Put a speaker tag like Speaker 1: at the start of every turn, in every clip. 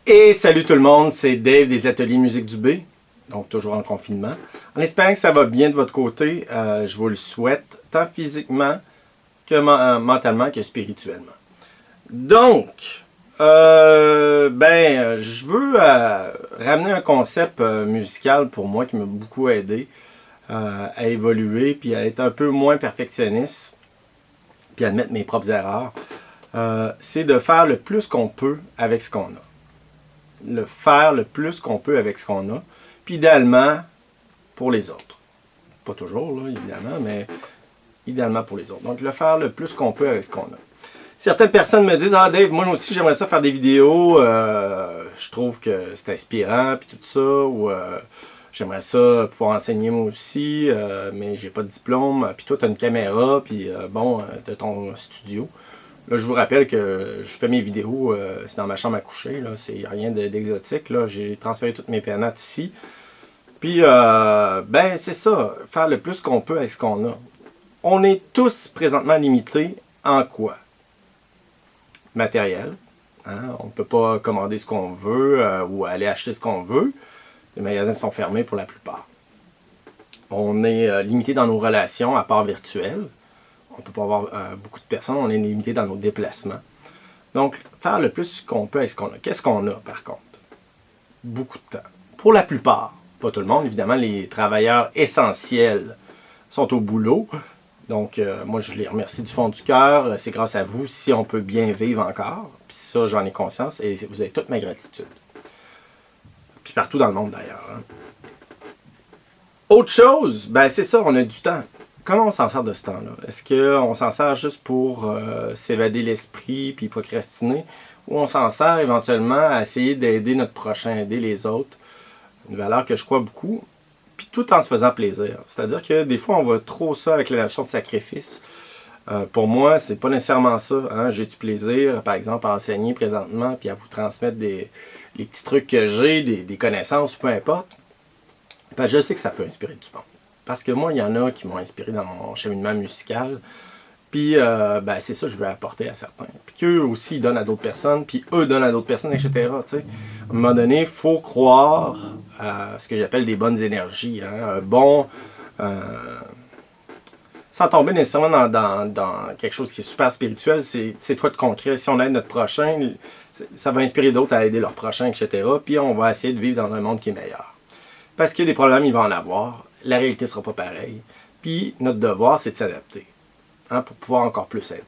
Speaker 1: Et salut tout le monde, c'est Dave des Ateliers Musique du B, donc toujours en confinement. En espérant que ça va bien de votre côté, je vous le souhaite, tant physiquement que mentalement que spirituellement. Donc, je veux ramener un concept musical pour moi qui m'a beaucoup aidé à évoluer, puis à être un peu moins perfectionniste, puis à admettre mes propres erreurs. C'est de faire le plus qu'on peut avec ce qu'on a. Faire le plus qu'on peut avec ce qu'on a, puis idéalement pour les autres. Pas toujours, là, évidemment, mais idéalement pour les autres. Donc, le faire le plus qu'on peut avec ce qu'on a. Certaines personnes me disent « Ah Dave, moi aussi j'aimerais ça faire des vidéos, je trouve que c'est inspirant, puis tout ça, ou j'aimerais ça pouvoir enseigner moi aussi, mais j'ai pas de diplôme, puis toi tu as une caméra, puis tu as ton studio. » Là, je vous rappelle que je fais mes vidéos, c'est dans ma chambre à coucher, là, c'est rien d'exotique, là, j'ai transféré toutes mes pénates ici. Puis, c'est ça, faire le plus qu'on peut avec ce qu'on a. On est tous présentement limités en quoi? Matériel. Hein? On ne peut pas commander ce qu'on veut ou aller acheter ce qu'on veut. Les magasins sont fermés pour la plupart. On est limité dans nos relations à part virtuelles. On ne peut pas avoir beaucoup de personnes, on est limité dans nos déplacements. Donc, faire le plus qu'on peut avec ce qu'on a. Qu'est-ce qu'on a, par contre? Beaucoup de temps. Pour la plupart, pas tout le monde, évidemment, les travailleurs essentiels sont au boulot. Donc, moi, je les remercie du fond du cœur. C'est grâce à vous si on peut bien vivre encore. Puis ça, j'en ai conscience et vous avez toute ma gratitude. Puis partout dans le monde, d'ailleurs. Hein. Autre chose, c'est ça, on a du temps. Comment on s'en sert de ce temps-là? Est-ce qu'on s'en sert juste pour s'évader l'esprit puis procrastiner? Ou on s'en sert éventuellement à essayer d'aider notre prochain, aider les autres? Une valeur que je crois beaucoup, puis tout en se faisant plaisir. C'est-à-dire que des fois, on va trop ça avec la notion de sacrifice. Pour moi, c'est pas nécessairement ça. Hein? J'ai du plaisir, par exemple, à enseigner présentement puis à vous transmettre les petits trucs que j'ai, des connaissances, peu importe. Je sais que ça peut inspirer du monde. Parce que moi, il y en a qui m'ont inspiré dans mon cheminement musical. Puis, c'est ça que je veux apporter à certains. Puis qu'eux aussi donnent à d'autres personnes, puis eux donnent à d'autres personnes, etc. T'sais. À un moment donné, il faut croire à ce que j'appelle des bonnes énergies. Hein? Un bon... sans tomber nécessairement dans quelque chose qui est super spirituel, c'est quoi de concret. Si on aide notre prochain, ça va inspirer d'autres à aider leur prochain, etc. Puis on va essayer de vivre dans un monde qui est meilleur. Parce qu'il y a des problèmes, il va en avoir. La réalité ne sera pas pareille. Puis notre devoir, c'est de s'adapter. Hein, pour pouvoir encore plus aider.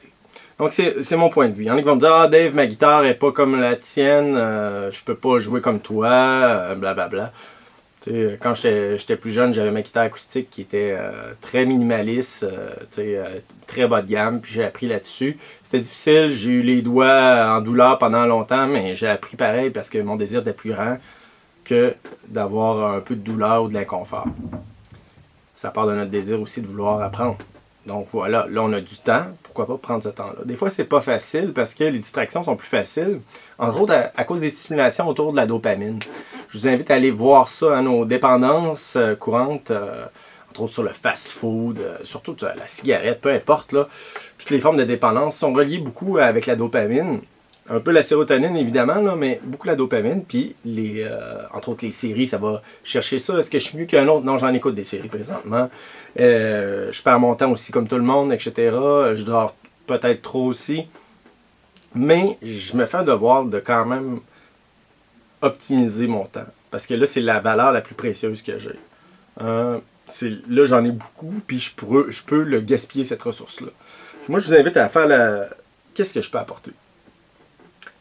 Speaker 1: Donc c'est mon point de vue. Il y en a qui vont me dire « Ah Dave, ma guitare n'est pas comme la tienne, je peux pas jouer comme toi, blablabla. » Quand j'étais plus jeune, j'avais ma guitare acoustique qui était très minimaliste, très bas de gamme, puis j'ai appris là-dessus. C'était difficile, j'ai eu les doigts en douleur pendant longtemps, mais j'ai appris pareil parce que mon désir était plus grand que d'avoir un peu de douleur ou de l'inconfort. Ça part de notre désir aussi de vouloir apprendre. Donc voilà, là on a du temps, pourquoi pas prendre ce temps-là. Des fois c'est pas facile parce que les distractions sont plus faciles, entre autres à cause des stimulations autour de la dopamine. Je vous invite à aller voir ça, nos dépendances courantes, entre autres sur le fast-food, surtout la cigarette, peu importe, là, toutes les formes de dépendance sont reliées beaucoup avec la dopamine. Un peu la sérotonine, évidemment, là, mais beaucoup la dopamine. Puis, entre autres, les séries, ça va chercher ça. Est-ce que je suis mieux qu'un autre? Non, j'en écoute des séries présentement. Je perds mon temps aussi comme tout le monde, etc. Je dors peut-être trop aussi. Mais je me fais un devoir de quand même optimiser mon temps. Parce que là, c'est la valeur la plus précieuse que j'ai. Là, j'en ai beaucoup, puis je peux le gaspiller, cette ressource-là. Moi, je vous invite à faire qu'est-ce que je peux apporter?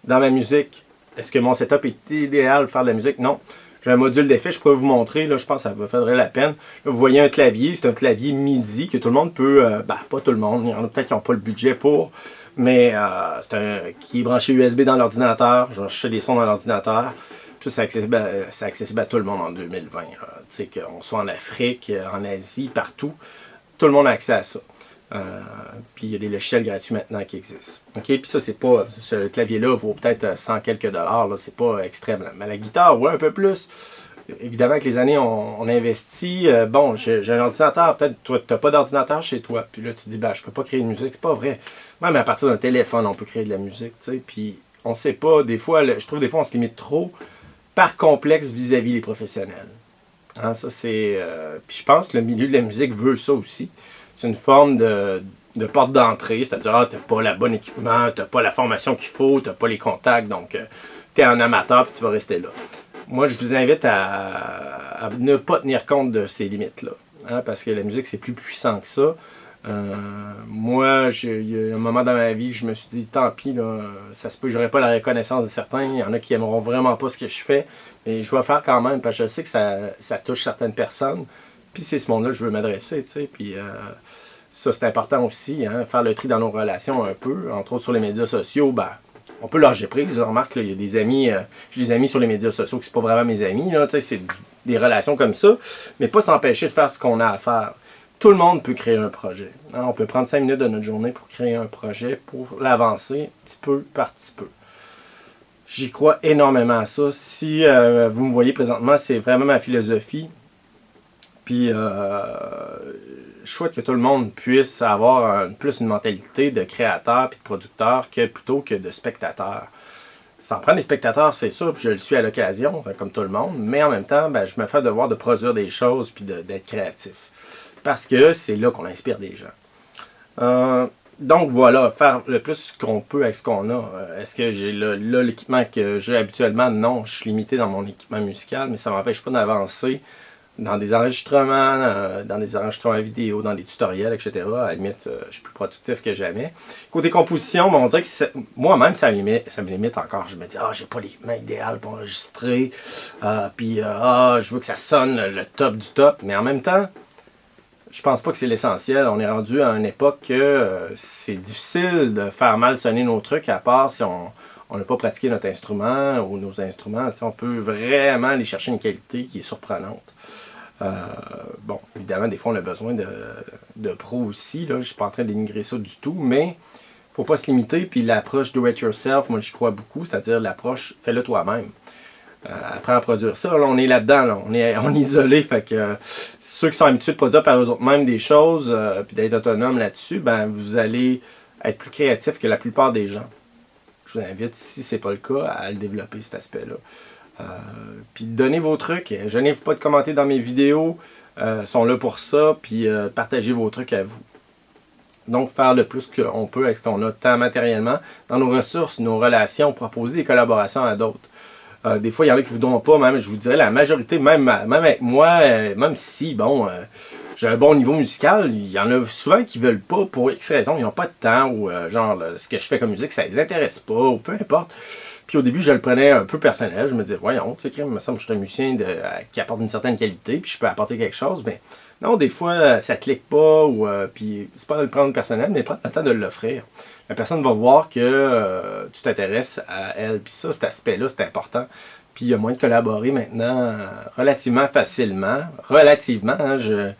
Speaker 1: Dans ma musique, est-ce que mon setup est idéal pour faire de la musique? Non. J'ai un module d'effet, je pourrais vous montrer, là, je pense que ça me faudrait la peine. Là, vous voyez un clavier, c'est un clavier MIDI que tout le monde peut, pas tout le monde, il y en a peut-être qui n'ont pas le budget pour, mais qui est branché USB dans l'ordinateur, je vais chercher des sons dans l'ordinateur. Tout ça, c'est accessible à tout le monde en 2020. Tu sais, qu'on soit en Afrique, en Asie, partout, tout le monde a accès à ça. Puis il y a des logiciels gratuits maintenant qui existent. OK? Puis ça, c'est pas. Ce clavier-là vaut peut-être 100 quelques dollars. Là, c'est pas extrême. Là. Mais la guitare, ouais, un peu plus. Évidemment, avec les années, on investit. J'ai un ordinateur. Peut-être toi, tu n'as pas d'ordinateur chez toi. Puis là, tu te dis, je peux pas créer de musique. C'est pas vrai. Même à partir d'un téléphone, on peut créer de la musique. Tu sais. Puis on sait pas, des fois, je trouve des fois on se limite trop par complexe vis-à-vis les professionnels. Hein, ça c'est. Puis je pense que le milieu de la musique veut ça aussi. C'est une forme de porte d'entrée, c'est-à-dire t'as pas le bon équipement, t'as pas la formation qu'il faut, t'as pas les contacts, donc t'es un amateur puis tu vas rester là. Moi je vous invite à ne pas tenir compte de ces limites-là. Hein, parce que la musique c'est plus puissant que ça. Moi, il y a un moment dans ma vie que je me suis dit, tant pis, là, ça se peut que j'aurai pas la reconnaissance de certains. Il y en a qui aimeront vraiment pas ce que je fais, mais je vais faire quand même parce que je sais que ça touche certaines personnes. Puis c'est ce monde-là que je veux m'adresser, tu sais. Puis ça, c'est important aussi, hein, faire le tri dans nos relations un peu. Entre autres, sur les médias sociaux, ben, on peut lâcher prise. Remarque, il y a des amis, j'ai des amis sur les médias sociaux qui ne sont pas vraiment mes amis, là, tu sais, c'est des relations comme ça, mais pas s'empêcher de faire ce qu'on a à faire. Tout le monde peut créer un projet. Hein, on peut prendre 5 minutes de notre journée pour créer un projet, pour l'avancer petit peu par petit peu. J'y crois énormément à ça. Si vous me voyez présentement, c'est vraiment ma philosophie. Puis, je souhaite que tout le monde puisse avoir plus une mentalité de créateur et de producteur plutôt que de spectateur. Ça en prend des spectateurs, c'est sûr, puis je le suis à l'occasion, comme tout le monde, mais en même temps, ben, je me fais devoir de produire des choses puis d'être créatif. Parce que c'est là qu'on inspire des gens. Donc voilà, faire le plus qu'on peut avec ce qu'on a. Est-ce que j'ai l'équipement que j'ai habituellement? Non, je suis limité dans mon équipement musical, mais ça ne m'empêche pas d'avancer dans des enregistrements vidéo, dans des tutoriels, etc. À la limite, je suis plus productif que jamais. Côté composition, on dirait que moi-même, ça me limite encore. Je me dis, j'ai pas l'équipement idéal pour enregistrer, puis je veux que ça sonne le top du top, mais en même temps, je pense pas que c'est l'essentiel. On est rendu à une époque que c'est difficile de faire mal sonner nos trucs, à part si on n'a pas pratiqué notre instrument ou nos instruments. On peut vraiment aller chercher une qualité qui est surprenante. Bon, évidemment, des fois, on a besoin de pros aussi. Là. Je ne suis pas en train de dénigrer ça du tout, mais il ne faut pas se limiter. Puis l'approche do it yourself, moi, j'y crois beaucoup, c'est-à-dire l'approche fais-le toi-même. Apprends à produire ça. Là, on est là-dedans, là. On est isolé. Fait que ceux qui sont habitués de produire par eux-mêmes des choses, puis d'être autonomes là-dessus, ben vous allez être plus créatif que la plupart des gens. Je vous invite, si ce n'est pas le cas, à le développer, cet aspect-là. Puis donnez vos trucs. Gênez-vous pas de commenter dans mes vidéos. Sont là pour ça. Puis partagez vos trucs à vous. Donc, faire le plus qu'on peut avec ce qu'on a, tant matériellement, dans nos ressources, nos relations, proposer des collaborations à d'autres. Des fois, il y en a qui ne voudront pas, même, je vous dirais, la majorité, même avec moi, même si, bon, j'ai un bon niveau musical, il y en a souvent qui ne veulent pas pour X raisons, ils n'ont pas de temps, ou ce que je fais comme musique, ça ne les intéresse pas, ou peu importe. Puis au début, je le prenais un peu personnel, je me disais, voyons, tu sais, il me semble que je suis un musicien qui apporte une certaine qualité, puis je peux apporter quelque chose, mais non, des fois, ça ne clique pas, ou puis c'est pas de le prendre personnel, mais prendre le temps de l'offrir. La personne va voir que tu t'intéresses à elle. Puis ça, cet aspect-là, c'est important. Puis il y a moyen de collaborer maintenant relativement facilement. Relativement, hein, je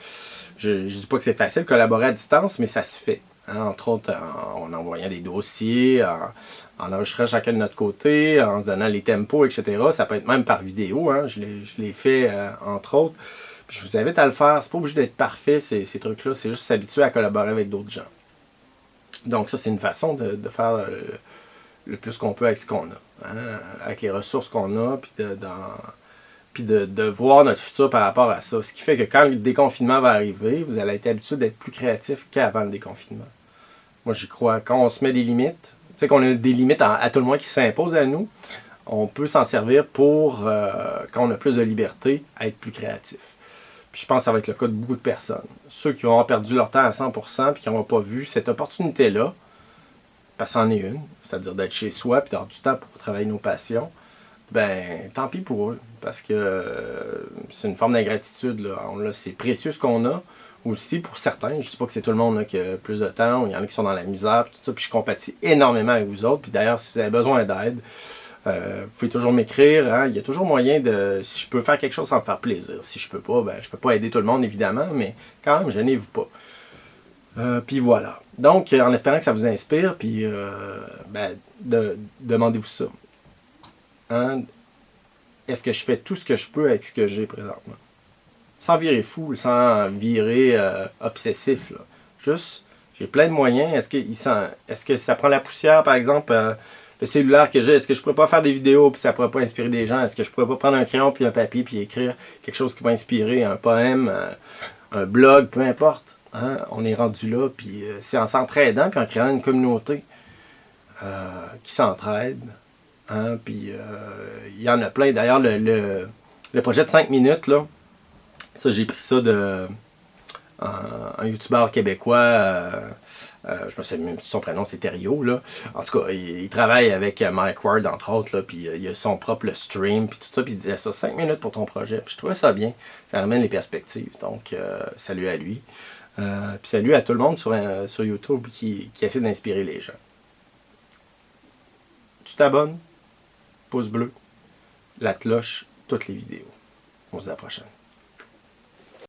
Speaker 1: dis pas que c'est facile de collaborer à distance, mais ça se fait. Hein, entre autres, en envoyant des dossiers, en enregistrant chacun de notre côté, en se donnant les tempos, etc. Ça peut être même par vidéo. Hein, je l'ai fait, entre autres. Puis je vous invite à le faire. C'est pas obligé d'être parfait, ces trucs-là. C'est juste s'habituer à collaborer avec d'autres gens. Donc ça, c'est une façon de faire le plus qu'on peut avec ce qu'on a, hein, avec les ressources qu'on a, puis de voir notre futur par rapport à ça. Ce qui fait que quand le déconfinement va arriver, vous allez être habitué d'être plus créatif qu'avant le déconfinement. Moi, j'y crois. Quand on se met des limites, tu sais qu'on a des limites à tout le moins qui s'imposent à nous, on peut s'en servir pour, quand on a plus de liberté, à être plus créatif. Puis je pense que ça va être le cas de beaucoup de personnes. Ceux qui vont avoir perdu leur temps à 100% puis qui n'auront pas vu cette opportunité-là, parce que c'en est une, c'est-à-dire d'être chez soi puis d'avoir du temps pour travailler nos passions, ben tant pis pour eux, parce que c'est une forme d'ingratitude. Là, c'est précieux ce qu'on a, aussi pour certains. Je ne dis pas que c'est tout le monde là, qui a plus de temps, ou il y en a qui sont dans la misère, puis tout ça, puis je compatis énormément avec vous autres. Puis d'ailleurs, si vous avez besoin d'aide, vous pouvez toujours m'écrire. Hein? Il y a toujours moyen de... Si je peux faire quelque chose sans me faire plaisir. Si je peux pas, ben je peux pas aider tout le monde, évidemment, mais quand même, gênez-vous pas. Puis voilà. Donc, en espérant que ça vous inspire, puis demandez-vous ça. Hein? Est-ce que je fais tout ce que je peux avec ce que j'ai présentement? Sans virer fou, sans virer obsessif. Là. Juste, j'ai plein de moyens. Est-ce que ça prend la poussière, par exemple, le cellulaire que j'ai, est-ce que je pourrais pas faire des vidéos puis ça pourrait pas inspirer des gens? Est-ce que je pourrais pas prendre un crayon puis un papier puis écrire quelque chose qui va inspirer, un poème, un blog, peu importe. Hein? On est rendu là, puis c'est en s'entraidant puis en créant une communauté qui s'entraide. Hein? Puis il y en a plein. D'ailleurs, le projet de 5 minutes, là, ça j'ai pris ça de un youtubeur québécois. Je me souviens même son prénom, c'est Thériault, là. En tout cas, il travaille avec Mike Ward, entre autres, là, puis il a son propre stream, puis tout ça, puis il disait ça, 5 minutes pour ton projet. Puis je trouvais ça bien, ça ramène les perspectives. Donc, salut à lui. Puis salut à tout le monde sur YouTube qui essaie d'inspirer les gens. Tu t'abonnes, pouce bleu, la cloche, toutes les vidéos. On se dit à la prochaine.